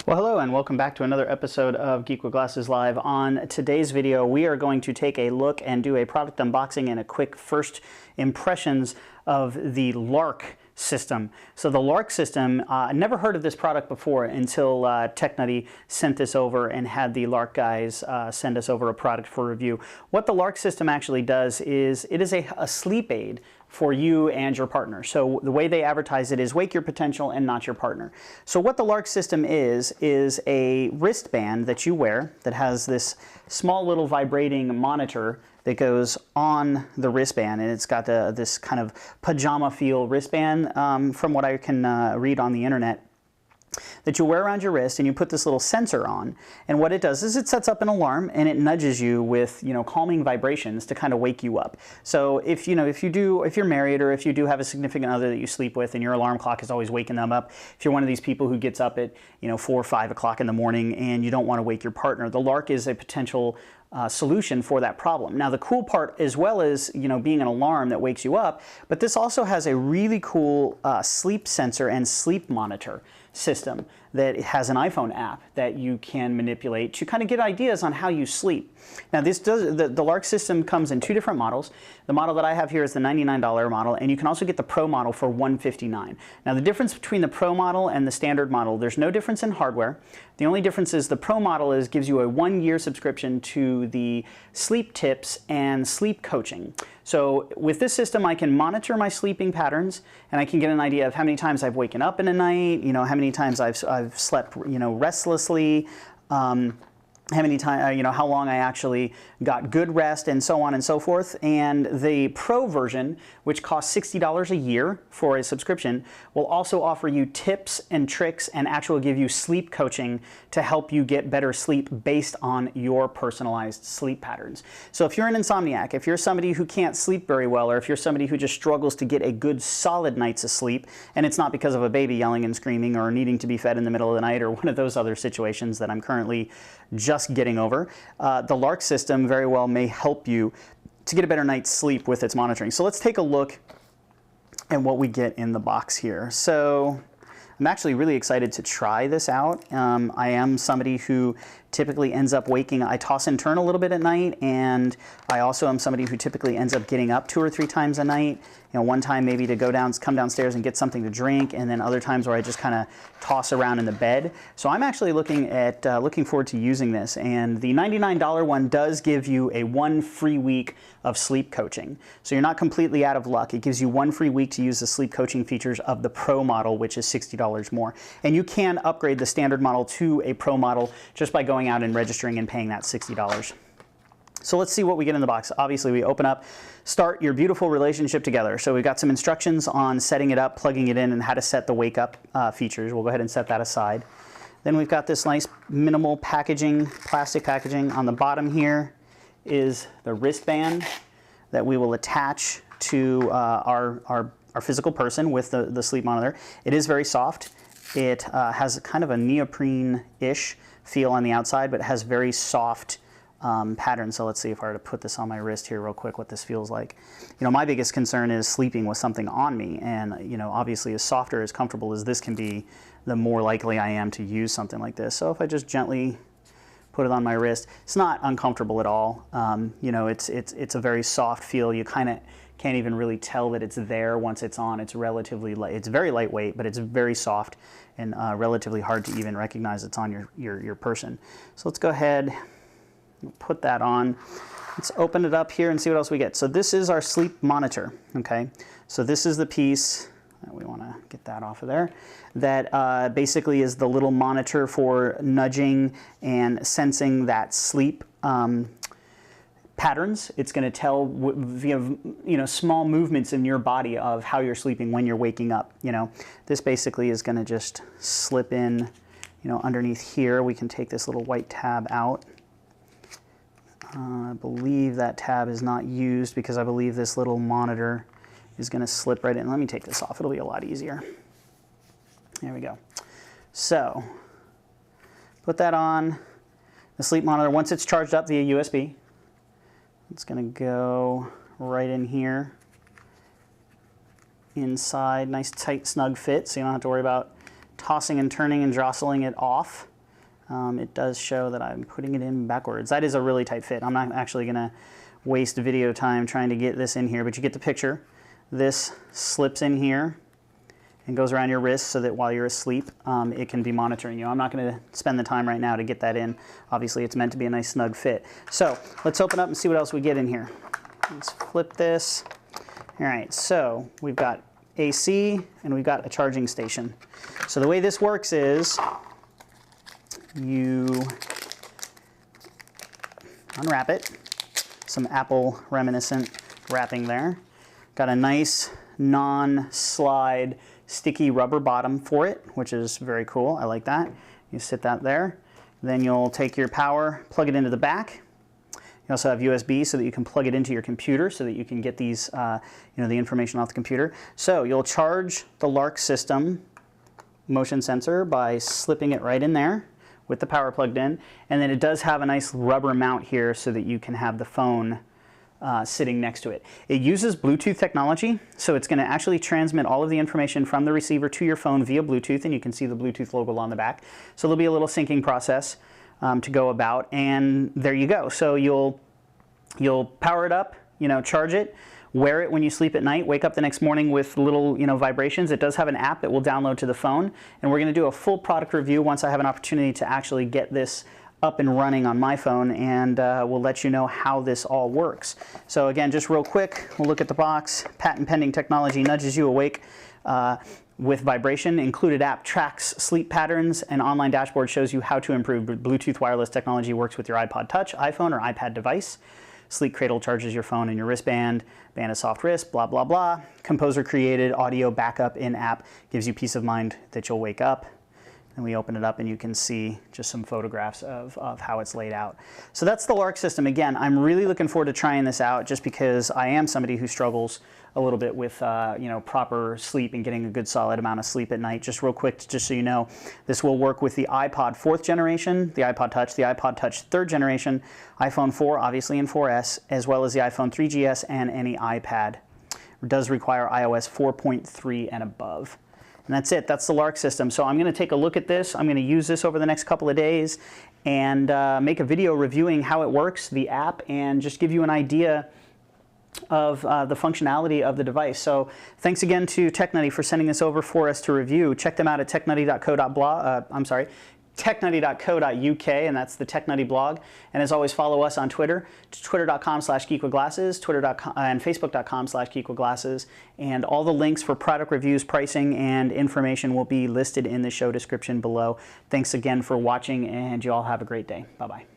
Well, hello and welcome back to another episode of Geek with Glasses Live. On today's video, we are going to take a look and do a product unboxing and a quick first impressions of the Lark system. So the Lark system, I never heard of this product before until TechNutty sent this over and had the Lark guys send us over a product for review. What the Lark system actually does is it is a sleep aid for you and your partner. So the way they advertise it is wake your potential and not your partner. So what the Lark system is a wristband that you wear that has this small little vibrating monitor that goes on the wristband, and it's got this kind of pajama feel wristband from what I can read on the internet, that you wear around your wrist, and you put this little sensor on, and what it does is it sets up an alarm and it nudges you with calming vibrations to kind of wake you up. So if you're married or if you do have a significant other that you sleep with and your alarm clock is always waking them up, if you're one of these people who gets up at 4 or 5 o'clock in the morning and you don't want to wake your partner, the Lark is a potential solution for that problem. Now the cool part, as well as being an alarm that wakes you up, but this also has a really cool sleep sensor and sleep monitor system that has an iPhone app that you can manipulate to kind of get ideas on how you sleep. Now the Lark system comes in two different models. The model that I have here is the $99 model, and you can also get the Pro model for $159. Now the difference between the Pro model and the standard model, there's no difference in hardware. The only difference is the Pro model gives you a 1-year subscription to the sleep tips and sleep coaching. So with this system, I can monitor my sleeping patterns, and I can get an idea of how many times I've woken up in a night, how many times I've slept, restlessly, how many times, how long I actually got good rest, and so on and so forth. And the Pro version, which costs $60 a year for a subscription, will also offer you tips and tricks and actually give you sleep coaching to help you get better sleep based on your personalized sleep patterns. So if you're an insomniac, if you're somebody who can't sleep very well, or if you're somebody who just struggles to get a good solid night's of sleep, and it's not because of a baby yelling and screaming or needing to be fed in the middle of the night or one of those other situations that I'm currently just getting over, the Lark system very well may help you to get a better night's sleep with its monitoring. So let's take a look at what we get in the box here. So I'm actually really excited to try this out. I am somebody who typically ends up waking, I toss and turn a little bit at night, and I also am somebody who typically ends up getting up 2 or 3 times a night. One time maybe to come downstairs and get something to drink, and then other times where I just kind of toss around in the bed. So I'm actually looking forward to using this, and the $99 one does give you a 1 free week of sleep coaching. So you're not completely out of luck. It gives you 1 free week to use the sleep coaching features of the Pro model, which is $60 more. And you can upgrade the standard model to a Pro model just by going out and registering and paying that $60. So let's see what we get in the box. Obviously, we open up, start your beautiful relationship together. So we've got some instructions on setting it up, plugging it in, and how to set the wake up features. We'll go ahead and set that aside. Then we've got this nice minimal packaging, plastic packaging. On the bottom here is the wristband that we will attach to our physical person with the sleep monitor. It is very soft. It has kind of a neoprene-ish feel on the outside, but it has very soft pattern. So let's see if I were to put this on my wrist here real quick, what this feels like. My biggest concern is sleeping with something on me, and obviously as softer, as comfortable as this can be, the more likely I am to use something like this. So if I just gently put it on my wrist, it's not uncomfortable at all. It's a very soft feel. You kind of can't even really tell that it's there once it's on. It's relatively light. It's very lightweight, but it's very soft and relatively hard to even recognize it's on your person. So let's go ahead, put that on. Let's open it up here and see what else we get. So this is our sleep monitor, okay? So this is the piece, we want to get that off of there, that basically is the little monitor for nudging and sensing that sleep patterns. It's going to tell via small movements in your body of how you're sleeping when you're waking up. This basically is going to just slip in underneath here. We can take this little white tab out. I believe that tab is not used because I believe this little monitor is going to slip right in. Let me take this off. It'll be a lot easier. There we go. So put that on the sleep monitor. Once it's charged up via USB, it's going to go right in here inside. Nice tight snug fit, so you don't have to worry about tossing and turning and jostling it off. It does show that I'm putting it in backwards. That is a really tight fit. I'm not actually going to waste video time trying to get this in here, but you get the picture. This slips in here and goes around your wrist so that while you're asleep, it can be monitoring you. I'm not going to spend the time right now to get that in. Obviously, it's meant to be a nice snug fit. So let's open up and see what else we get in here. Let's flip this. All right, so we've got AC and we've got a charging station. So the way this works is you unwrap it. Some Apple reminiscent wrapping there. Got a nice non-slide sticky rubber bottom for it, which is very cool. I like that. You sit that there. Then you'll take your power, plug it into the back. You also have USB so that you can plug it into your computer so that you can get these, the information off the computer. So you'll charge the Lark system motion sensor by slipping it right in there with the power plugged in. And then it does have a nice rubber mount here so that you can have the phone sitting next to it. It uses Bluetooth technology, so it's going to actually transmit all of the information from the receiver to your phone via Bluetooth, and you can see the Bluetooth logo on the back. So there'll be a little syncing process to go about, and there you go. So you'll power it up, charge it, wear it when you sleep at night, wake up the next morning with little vibrations. It does have an app that will download to the phone, and we're going to do a full product review once I have an opportunity to actually get this up and running on my phone, and we'll let you know how this all works. So again, just real quick, we'll look at the box. Patent pending technology nudges you awake with vibration. Included app tracks sleep patterns, and online dashboard shows you how to improve. Bluetooth wireless technology works with your iPod Touch, iPhone, or iPad device. Sleep Cradle charges your phone and your wristband. Band of soft wrist, blah, blah, blah. Composer created audio backup in app gives you peace of mind that you'll wake up. And we open it up and you can see just some photographs of how it's laid out. So that's the Lark system. Again, I'm really looking forward to trying this out just because I am somebody who struggles a little bit with proper sleep and getting a good solid amount of sleep at night. Just real quick, just so you know, this will work with the iPod 4th generation, the iPod Touch 3rd generation, iPhone 4 obviously and 4S, as well as the iPhone 3GS and any iPad. It does require iOS 4.3 and above. And that's it. That's the Lark system. So I'm going to take a look at this. I'm going to use this over the next couple of days and make a video reviewing how it works, the app, and just give you an idea of the functionality of the device. So thanks again to TechNutty for sending this over for us to review. Check them out at technutty.co.uk, and that's the TechNutty blog. And as always, follow us on Twitter, twitter.com/geekwithglasses, and facebook.com/geekwithglasses. And all the links for product reviews, pricing, and information will be listed in the show description below. Thanks again for watching, and you all have a great day. Bye-bye.